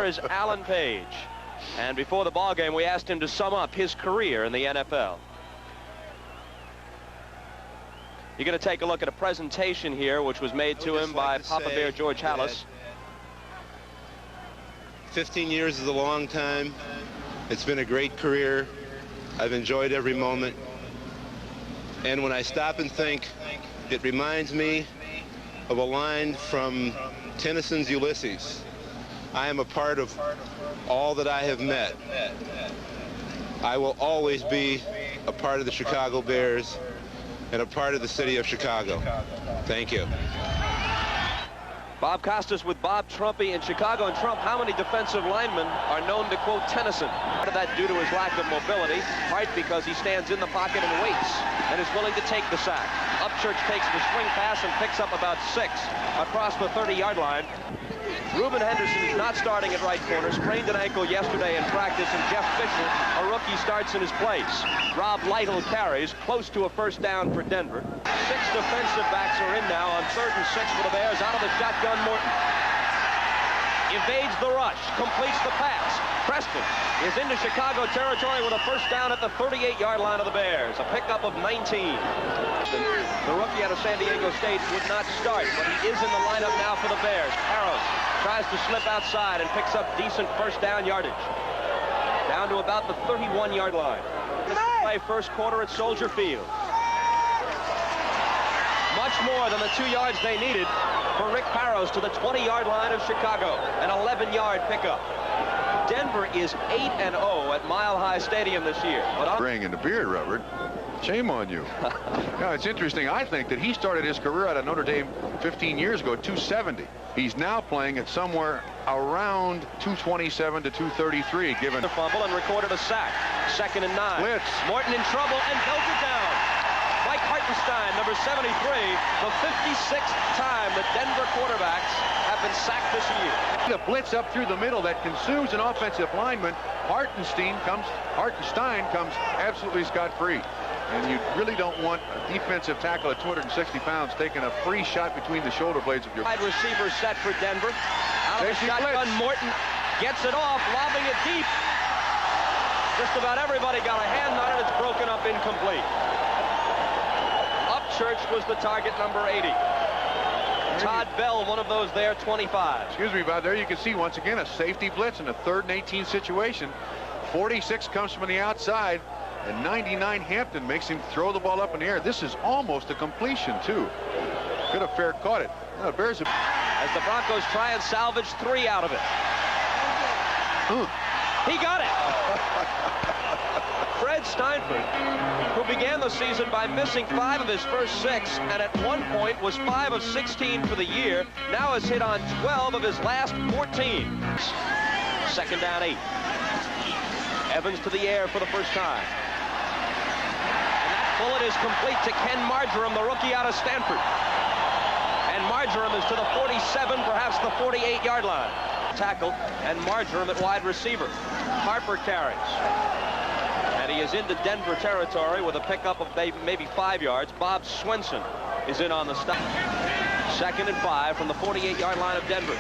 is Alan Page. And before the ball game, we asked him to sum up his career in the NFL. You're going to take a look at a presentation here, which was made to him by Papa Bear George Halas. 15 years is a long time. It's been a great career. I've enjoyed every moment. And when I stop and think, it reminds me of a line from Tennyson's Ulysses. I am a part of all that I have met. I will always be a part of the Chicago Bears and a part of the city of Chicago. Thank you. Bob Costas with Bob Trumpy in Chicago. And Trump, how many defensive linemen are known to quote Tennyson? Part of that due to his lack of mobility, part because he stands in the pocket and waits and is willing to take the sack. Upchurch takes the swing pass and picks up about 6 across the 30-yard line. Reuben Henderson is not starting at right corner, sprained an ankle yesterday in practice, and Jeff Fisher, a rookie, starts in his place. Rob Lytle carries, close to a first down for Denver. 6 defensive backs are in now on 3rd and 6 for the Bears. Out of the shotgun, Morton evades the rush, completes the pass. Preston is into Chicago territory with a first down at the 38-yard line of the Bears. A pickup of 19. The rookie out of San Diego State would not start, but he is in the lineup now for the Bears. Harrows tries to slip outside and picks up decent first down yardage. Down to about the 31-yard line. This is play first quarter at Soldier Field. Much more than the 2 yards they needed for Rick Parros to the 20-yard line of Chicago. An 11-yard pickup. Denver is 8-0 at Mile High Stadium this year. But ring in the beard, Robert. Shame on you. Now, it's interesting. I think that he started his career out of Notre Dame 15 years ago at 270. He's now playing at somewhere around 227 to 233, given the fumble and recorded a sack. 2nd and 9. Blitz. Morton in trouble and belted down. Mike Hartenstein, number 73, the 56th time that Denver quarterbacks have been sacked this year. The blitz up through the middle that consumes an offensive lineman. Hartenstein comes absolutely scot-free. And you really don't want a defensive tackle at 260 pounds taking a free shot between the shoulder blades of your wide receiver set for Denver. Out of the shotgun, Morton gets it off, lobbing it deep. Just about everybody got a hand on it. It's broken up, incomplete. Upchurch was the target, number 80. Todd Bell, one of those there, 25. Excuse me, Bob. There you can see once again a safety blitz in a 3rd and 18 situation. 46 comes from the outside, and 99 Hampton makes him throw the ball up in the air. This is almost a completion, too. Could have fair caught it. Now, the Bears have... As the Broncos try and salvage 3 out of it. He got it. Fred Steinford, who began the season by missing 5 of his first 6, and at one point was 5 of 16 for the year, now has hit on 12 of his last 14. 2nd down 8. Evans to the air for the first time. And that bullet is complete to Ken Marjoram, the rookie out of Stanford. And Marjoram is to the 47, perhaps the 48-yard line. Tackle, and Marjoram at wide receiver. Harper carries. And he is into Denver territory with a pickup of maybe 5 yards. Bob Swenson is in on the stop. 2nd and 5 from the 48-yard line of Denver.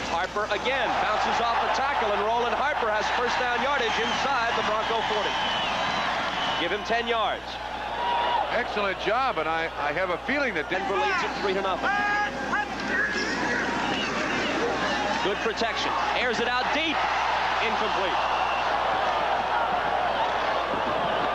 Harper again bounces off the tackle, and Roland Harper has first down yardage inside the Bronco 40. Give him 10 yards. Excellent job, and I have a feeling that Denver leads it 3-0. Good protection. Airs it out deep. Incomplete.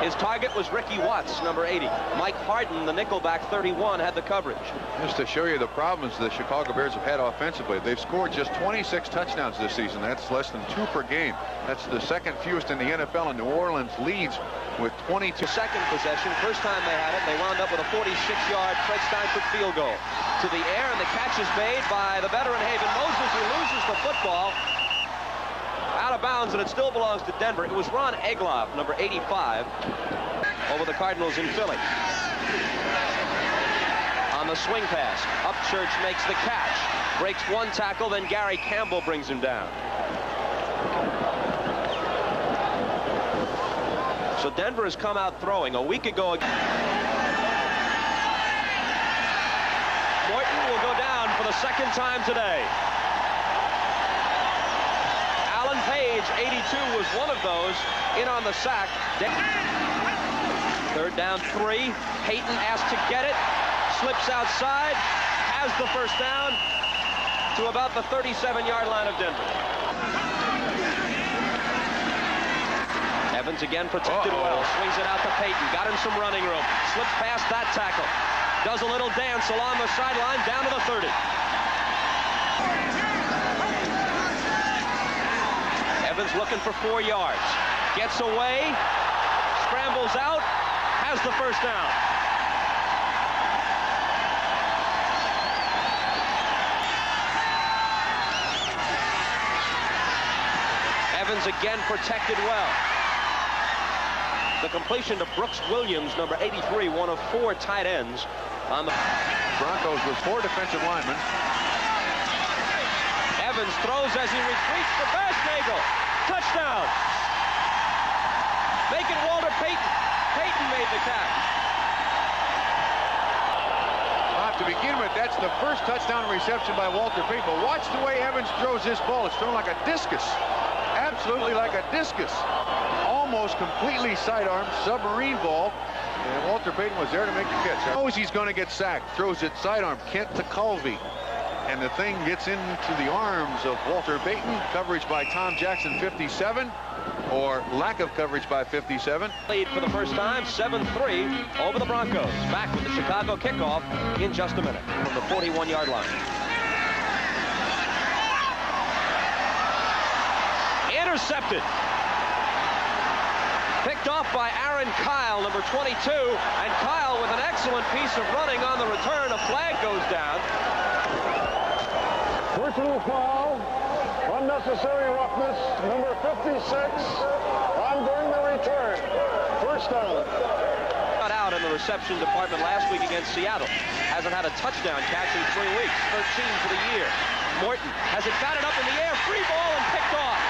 His target was Ricky Watts, number 80. Mike Harden, the nickelback, 31, had the coverage. Just to show you the problems the Chicago Bears have had offensively, they've scored just 26 touchdowns this season. That's less than 2 per game. That's the 2nd fewest in the NFL, and New Orleans leads with 22. Second possession, first time they had it, they wound up with a 46-yard Fred Steinford field goal. To the air, and the catch is made by the veteran Haven Moses, who loses the football. Out of bounds, and it still belongs to Denver. It was Ron Egloff, number 85, over the Cardinals in Philly. On the swing pass, Upchurch makes the catch. Breaks 1 tackle, then Gary Campbell brings him down. So Denver has come out throwing. A week ago, Morton will go down for the 2nd time today. was one of those in on the sack. Third down 3. Payton asked to get it. Slips outside. Has the first down to about the 37-yard line of Denver. Evans again protected well. Swings it out to Payton. Got him some running room. Slips past that tackle. Does a little dance along the sideline down to the 30. Evans looking for 4 yards. Gets away. Scrambles out. Has the first down. Evans again protected well. The completion to Brooks Williams, number 83, one of 4 tight ends on the Broncos with 4 defensive linemen. Evans throws as he retreats for Bashnagel. Touchdown. Make it Walter Payton. Payton made the catch. To begin with, that's the first touchdown reception by Walter Payton. But watch the way Evans throws this ball. It's thrown like a discus. Absolutely like a discus. Almost completely sidearm, submarine ball. And Walter Payton was there to make the catch. Knows he's going to get sacked. Throws it sidearm. Kent to Colby. And the thing gets into the arms of Walter Payton. Coverage by Tom Jackson, 57. Or lack of coverage by 57. Lead for the first time, 7-3 over the Broncos. Back with the Chicago kickoff in just a minute from the 41-yard line. Intercepted. Picked off by Aaron Kyle, number 22. And Kyle with an excellent piece of running on the return. A flag goes down. Personal foul. Unnecessary roughness, number 56, on during the return. First down. Got out in the reception department last week against Seattle. Hasn't had a touchdown catch in 3 weeks. 13 for the year. Morton has it, got it up in the air. Free ball and picked off.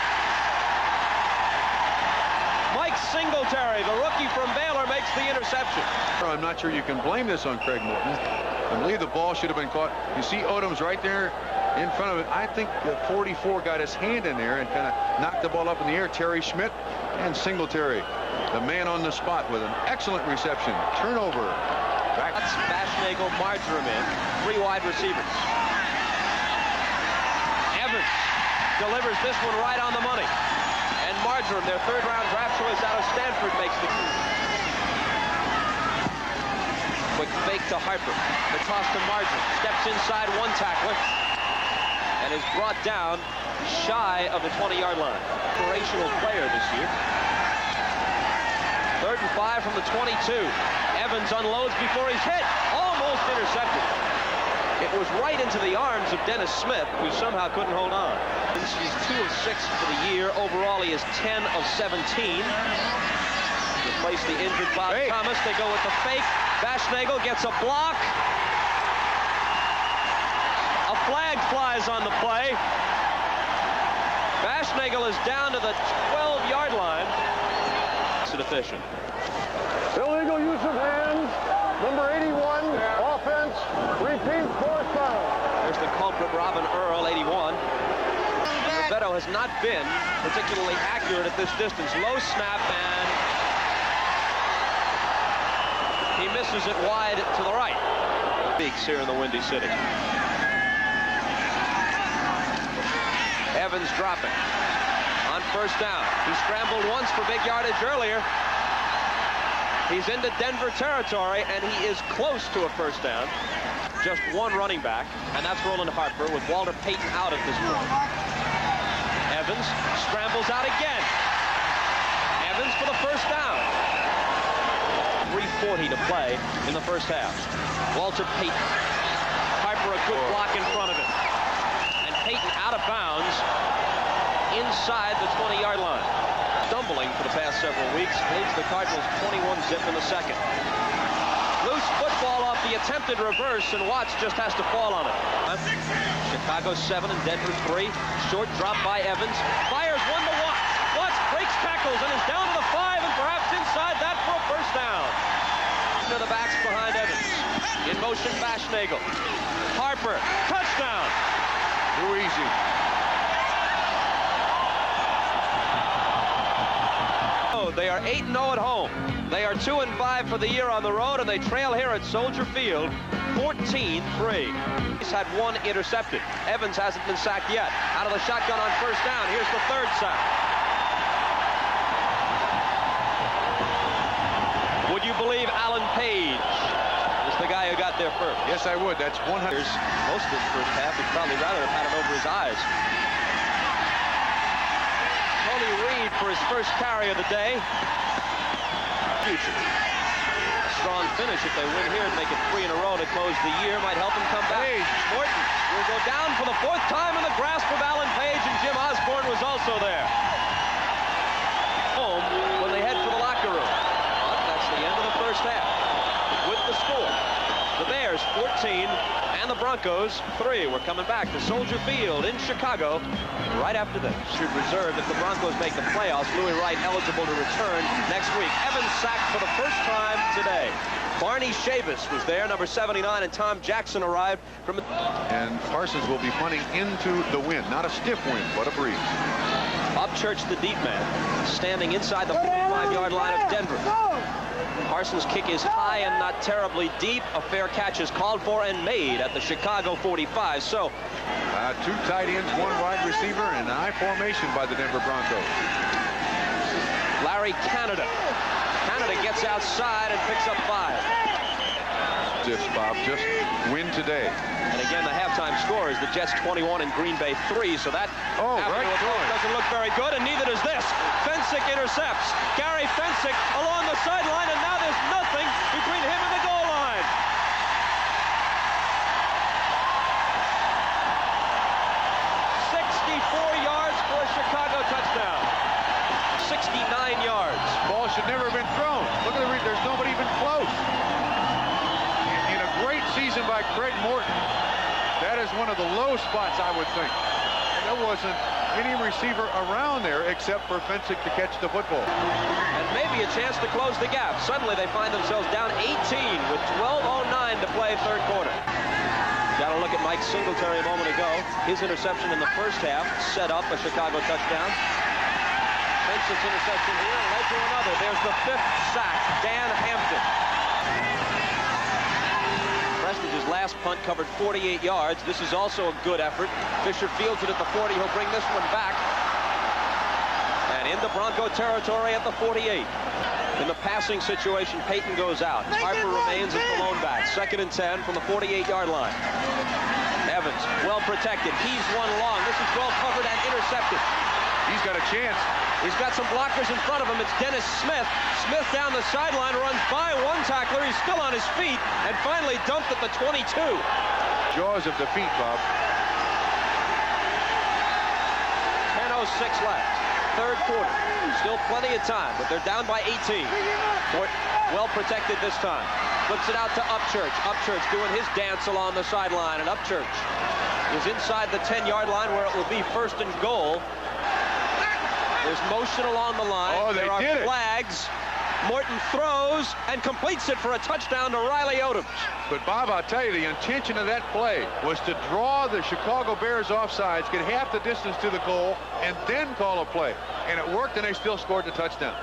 Mike Singletary, the rookie from Baylor, makes the interception. I'm not sure you can blame this on Craig Morton. I believe the ball should have been caught. You see Odom's right there in front of it. I think the 44 got his hand in there and kind of knocked the ball up in the air. Terry Schmidt and Singletary, the man on the spot with an excellent reception. Turnover. That's Bashnagel, Marjoram in. 3 wide receivers. Evans delivers this one right on the money. And Marjoram, their 3rd-round draft choice out of Stanford, makes the quick fake to Harper. The toss to Marjoram. Steps inside one tackler. And is brought down shy of the 20-yard line. Operational player this year. 3rd and 5 from the 22. Evans unloads before he's hit. Almost intercepted. It was right into the arms of Dennis Smith, who somehow couldn't hold on. He's 2 of 6 for the year. Overall, he is 10 of 17. Replace the injured Bob Thomas. They go with the fake. Bashnagel gets a block. A flag flies on the play. Bashnagel is down to the 12-yard line. It's an official. Illegal use of hands, number 81, offense, repeat, 4th down. There's the culprit, Robin Earl, 81. Rovetto has not been particularly accurate at this distance. Low snap, and he misses it wide to the right. Beaks here in the Windy City. Evans dropping on 1st down. He scrambled once for big yardage earlier. He's into Denver territory, and he is close to a 1st down. Just 1 running back, and that's Roland Harper with Walter Payton out at this point. Evans scrambles out again. Evans for the 1st down. 3:40 to play in the 1st half. Walter Payton. Harper a good block in front of him. And Payton out of bounds inside the 20-yard line. Stumbling for the past several weeks, leads the Cardinals 21-zip in the 2nd. Loose football off the attempted reverse, and Watts just has to fall on it. Chicago 7 and Denver 3. Short drop by Evans. Fires one to Watts. Watts breaks tackles and is down to the 5 and perhaps inside that for a 1st down. To the backs behind Evans. In motion, Bashnagel. Harper, touchdown. Too easy. are 8-0 at home. They are 2-5 for the year on the road, and they trail here at Soldier Field 14-3. He's had one intercepted. Evans hasn't been sacked yet. Out of the shotgun on first down. Here's the third sack. Would you believe Alan Page is the guy who got there first? Yes, I would. That's 100. Most of his first half, he'd probably rather have had it over his eyes. Tony Reed for his first carry of the day. Future. A strong finish if they win here and make it 3 in a row to close the year might help him come back. Page. Morton will go down for the 4th time in the grasp of Alan Page, and Jim Osborne was also there. Home when they head for the locker room. But that's the end of the first half. With the score, the Bears 14 and the Broncos 3. We're coming back to Soldier Field in Chicago right after this. Should reserve if the Broncos make the playoffs. Louis Wright eligible to return next week. Evans sacked for the first time today. Barney Chavis was there, number 79, and Tom Jackson arrived from... And Parsons will be punting into the wind. Not a stiff wind, but a breeze. Upchurch, the deep man, standing inside the 45-yard line of Denver. Parsons' kick is high and not terribly deep. A fair catch is called for and made at the Chicago 45. So, 2 tight ends, 1 wide receiver, and an I formation by the Denver Broncos. Larry Canada. Canada gets outside and picks up 5. Just, Bob, just win today. And again, the halftime score is the Jets 21 and Green Bay 3, so that doesn't look very good, and neither does this. Fensick intercepts. Gary Fensick along the sideline, and now there's nothing between him and the goal line. Yards for a Chicago touchdown. 69 yards. Ball should never have been thrown. Look at there's nobody even close. In a great season by Craig Morton, that is one of the low spots, I would think. There wasn't any receiver around there except for Fensick to catch the football. And maybe a chance to close the gap. Suddenly they find themselves down 18 with 12:09 to play third quarter. Got to look at Mike Singletary a moment ago. His interception in the first half set up a Chicago touchdown. Fensick's interception here led to another. There's the 5th sack. Dan Hampton. Prestige's last punt covered 48 yards. This is also a good effort. Fisher fields it at the 40. He'll bring this one back. And into Bronco territory at the 48. In the passing situation, Payton goes out. Harper remains as the lone back. 2nd and 10 from the 48-yard line. Evans, well protected. He's one long. This is well covered and intercepted. He's got a chance. He's got some blockers in front of him. It's Dennis Smith. Smith down the sideline, runs by one tackler. He's still on his feet and finally dumped at the 22. Jaws of defeat, Bob. 10:06 left. Third quarter. Still plenty of time, but they're down by 18. Well protected this time. Flips it out to Upchurch. Upchurch doing his dance along the sideline, and Upchurch is inside the 10-yard line where it will be 1st and goal. There's motion along the line. Oh, there are flags. Morton throws and completes it for a touchdown to Riley Odoms. But, Bob, I'll tell you, the intention of that play was to draw the Chicago Bears offsides, get half the distance to the goal, and then call a play. And it worked, and they still scored the touchdown.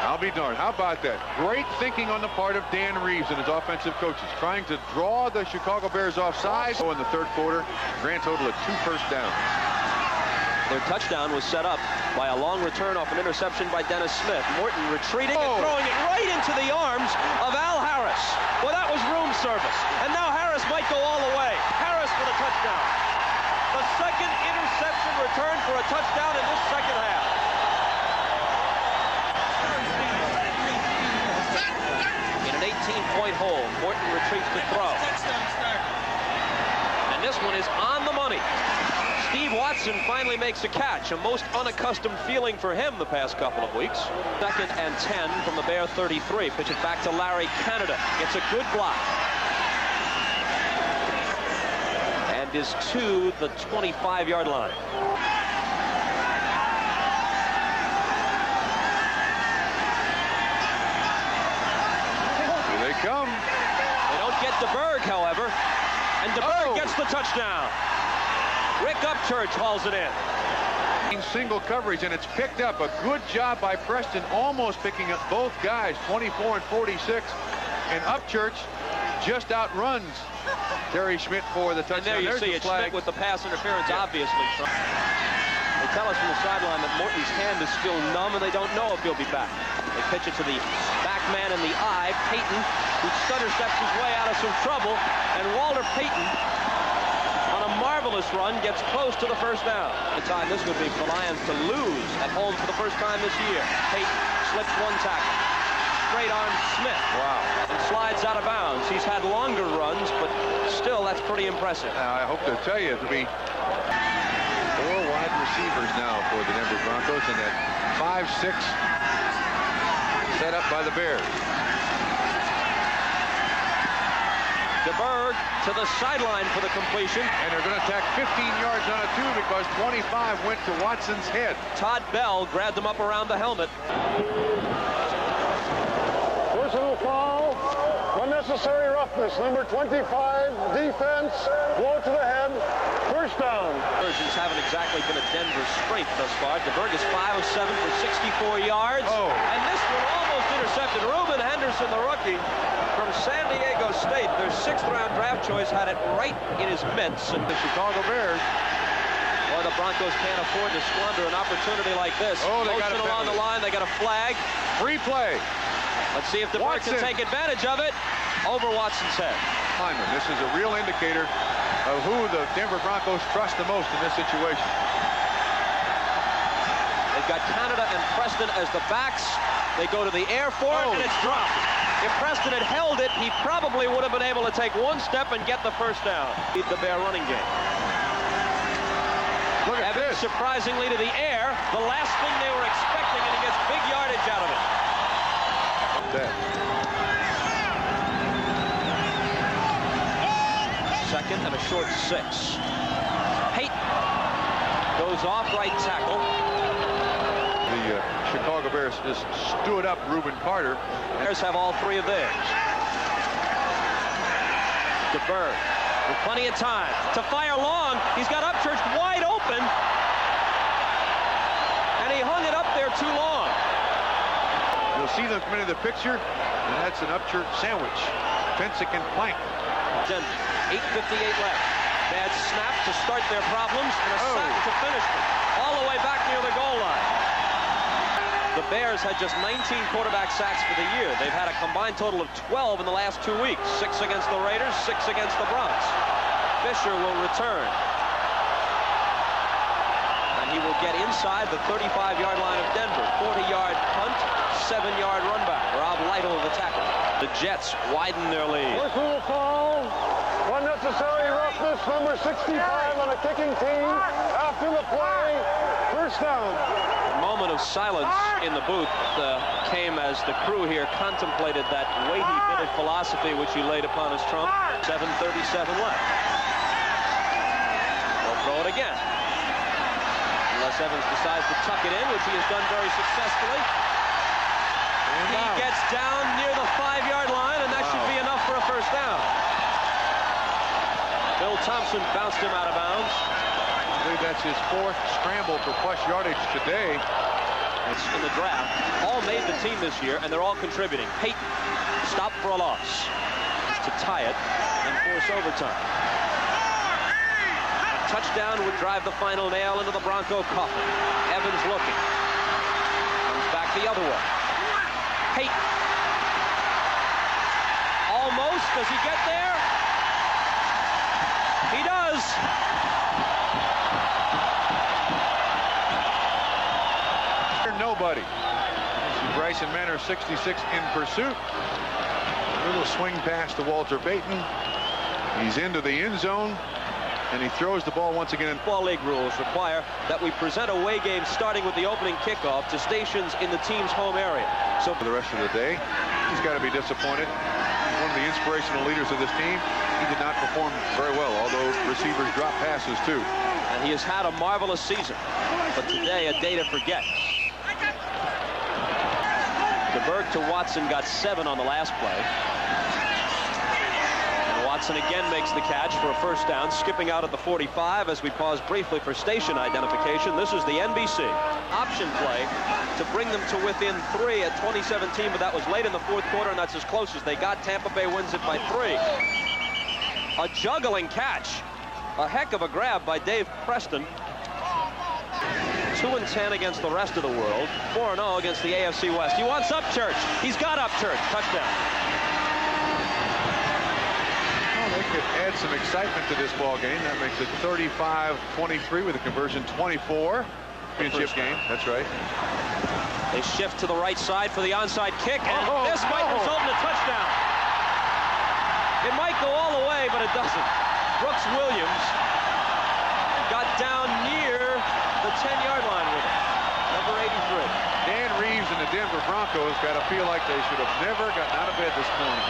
I'll be darned. How about that? Great thinking on the part of Dan Reeves and his offensive coaches, trying to draw the Chicago Bears offsides. So in the third quarter, grand total of 2 first downs. Their touchdown was set up by a long return off an interception by Dennis Smith. Morton retreating and throwing it right into the arms of Al Harris. Well, that was room service. And now Harris might go all the way. Harris for the touchdown. The 2nd interception return for a touchdown in this second half. In an 18-point hole, Morton retreats to throw. And this one is on the money. Steve Watson finally makes a catch, a most unaccustomed feeling for him the past couple of weeks. 2nd and 10 from the Bear 33. Pitch it back to Larry Canada. Gets a good block. And is to the 25-yard line. Here they come. They don't get DeBerg, however. And DeBerg gets the touchdown. Rick Upchurch hauls it in. Single coverage, and it's picked up. A good job by Preston, almost picking up both guys, 24 and 46. And Upchurch just outruns Terry Schmidt for the touchdown. And there you see it, Schmidt with the pass interference, obviously. They tell us from the sideline that Morton's hand is still numb, and they don't know if he'll be back. They pitch it to the back man in the eye, Payton, who stutter steps his way out of some trouble, and Walter Payton, on a marvelous run, gets close to the first down. The time this would be for Lions to lose at home for the first time this year. Payton slips one tackle. Straight arm Smith. Wow. And slides out of bounds. He's had longer runs, but still, that's pretty impressive. I hope to tell you, it'll be 4 wide receivers now for the Denver Broncos, and that 5-6 set up by the Bears. DeBerg to the sideline for the completion. And they're going to tack 15 yards on it, too, because 25 went to Watson's head. Todd Bell grabbed him up around the helmet. Personal foul, unnecessary roughness, number 25, defense, blow to the head, first down. Conversions haven't exactly been a Denver strength thus far. DeBerg is 5 of 7 for 64 yards. Oh. And this one almost intercepted. Reuben Henderson, the rookie from San Diego State, their 6th-round draft choice, had it right in his mitts. And The Chicago Bears. Boy, the Broncos can't afford to squander an opportunity like this. Oh, they got a Motion along the penalty. line. They got a flag. Free play. Let's see if DeBerg can Watson. take advantage of it. Over Watson's head. Hyman, this is a real indicator of who the Denver Broncos trust the most in this situation. They've got Canada and Preston as the backs. They go to the air for it, Oh. and it's dropped. If Preston had held it, he probably would have been able to take one step and get the first down. Beat the Bear running game. Look at Evans, this. surprisingly, to the air. The last thing they were expecting, and he gets big yardage out of it. Second and a short 6. Payton goes off right tackle. The Chicago Bears just stood up Reuben Carter. Bears have all 3 of theirs. DeBerg with plenty of time to fire long. He's got Upchurch wide open, and he hung it up there too long. You'll see them come into the picture, and that's an Upchurch sandwich. Pensick and plank. 8:58 left. Bad snap to start their problems, and a sack to finish them. All the way back near the goal line. The Bears had just 19 quarterback sacks for the year. They've had a combined total of 12 in the last 2 weeks. 6 against the Raiders, 6 against the Bronx. Fisher will return. And he will get inside the 35-yard line of Denver. 40-yard punt, 7-yard run back. Rob Lytle the tackle. The Jets widen their lead. Personal foul, unnecessary roughness, number 65 on a kicking team. After the play, first down. A moment of silence in the booth came as the crew here contemplated that weighty bit of philosophy which he laid upon his trump. 7:37 left. They'll throw it again. Unless Evans decides to tuck it in, which he has done very successfully. He gets down near the 5-yard line, and that should be enough for a first down. Bill Thompson bounced him out of bounds. I believe that's his 4th scramble for plus yardage today. It's in the draft. All made the team this year, and they're all contributing. Payton stopped for a loss to tie it and force overtime. A touchdown would drive the final nail into the Bronco coffin. Evans looking. Comes back the other way. Payton. Almost. Does he get there? He does. Nobody. Bryson Manor, 66 in pursuit. A little swing pass to Walter Payton. He's into the end zone, and he throws the ball once again. Football league rules require that we present away games starting with the opening kickoff to stations in the team's home area. So For the rest of the day, he's got to be disappointed. He's one of the inspirational leaders of this team. He did not perform very well, although receivers drop passes too. And he has had a marvelous season, but today a day to forget. DeBerg to Watson got 7 on the last play. And Watson again makes the catch for a first down, skipping out at the 45 as we pause briefly for station identification. This is the NBC option play to bring them to within 3 at 2017, but that was late in the fourth quarter, and that's as close as they got. Tampa Bay wins it by 3. A juggling catch. A heck of a grab by Dave Preston. 2-10 against the rest of the world. 4-0 against the AFC West. He wants Upchurch. He's got Upchurch. Touchdown. Well, they could add some excitement to this ball game. That makes it 35-23 with a conversion 24. Championship game. That's right. They shift to the right side for the onside kick, and this might result in a touchdown. It might go all the way, but it doesn't. Brooks Williams got down near the 10-yard line with it. Number 83. Dan Reeves and the Denver Broncos got to feel like they should have never gotten out of bed this morning.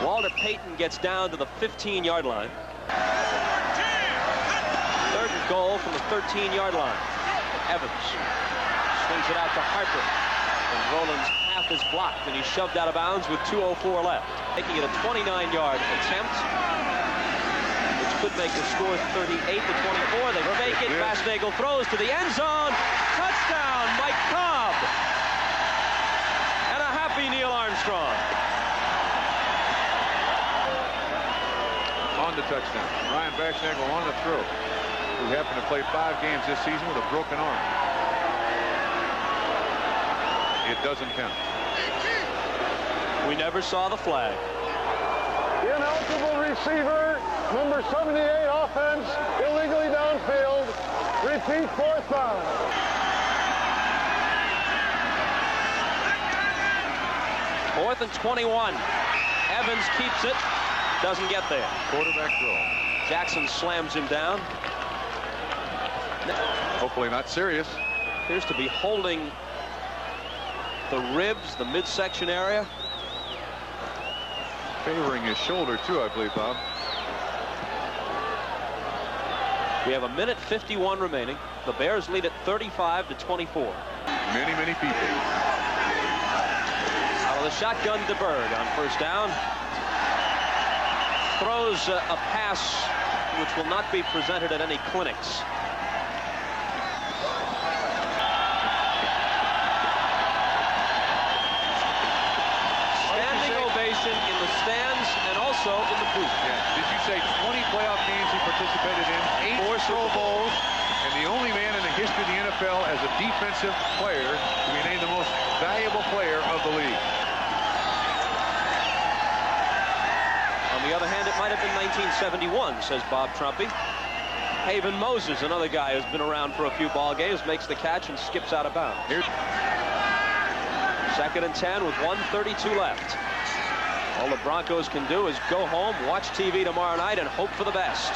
Walter Payton gets down to the 15-yard line. 3rd and goal from the 13-yard line. Evans swings it out to Harper. And Roland's path is blocked, and he's shoved out of bounds with 2:04 left. Making it a 29-yard attempt, which could make the score 38-24. They fake it. Fastnagel throws to the end zone. Touchdown, Mike Cobb. And a happy Neil Armstrong. On the touchdown. Ryan Fastnagel on the throw, who happened to play 5 games this season with a broken arm. It doesn't count. We never saw the flag. Ineligible receiver, number 78 offense, illegally downfield. Repeat, 4th down. Fourth and 21. Evans keeps it. Doesn't get there. Quarterback throw. Jackson slams him down. Hopefully not serious. Appears to be holding the ribs, the midsection area. Favoring his shoulder, too, I believe, Bob. We have 1:51 remaining. The Bears lead at 35-24. Many, many people. Out of the shotgun, DeBerg on first down. Throws a pass which will not be presented at any clinics. In the stands and also in the booth. Yeah. Did you say 20 playoff games he participated in, 8 Pro Bowls, and the only man in the history of the NFL as a defensive player to be named the most valuable player of the league? On the other hand, it might have been 1971, says Bob Trumpy. Haven Moses, another guy who's been around for a few ball games, makes the catch and skips out of bounds. Here's 2nd and 10 with 1:32 left. All the Broncos can do is go home, watch TV tomorrow night, and hope for the best.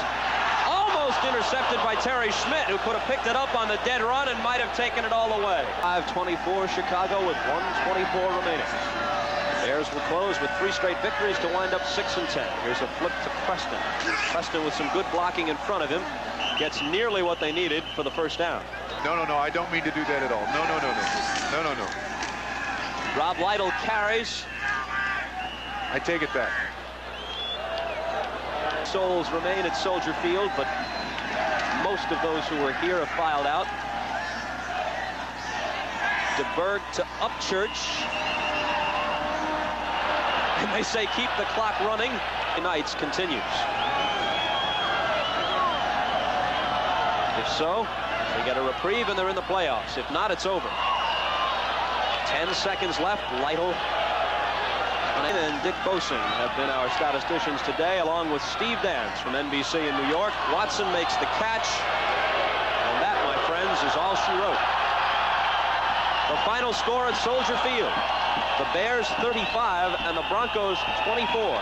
Almost intercepted by Terry Schmidt, who could have picked it up on the dead run and might have taken it all away. 5:24 Chicago with 1:24 remaining. Bears will close with 3 straight victories to wind up 6-10. Here's a flip to Preston. Preston with some good blocking in front of him gets nearly what they needed for the first down. No, I don't mean to do that at all. No. Rob Lytle carries. I take it back. Souls remain at Soldier Field, but most of those who were here have filed out. DeBerg to Upchurch. And they say keep the clock running. Tonight's continues. If so, they get a reprieve and they're in the playoffs. If not, it's over. 10 seconds left. Lytle and Dick Boasing have been our statisticians today, along with Steve Dance from NBC in New York. Watson makes the catch, and that, my friends, is all she wrote. The final score at Soldier Field: the Bears 35 and the Broncos 24.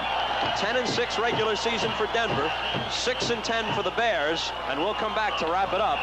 10-6 regular season for Denver, 6-10 for the Bears, and we'll come back to wrap it up.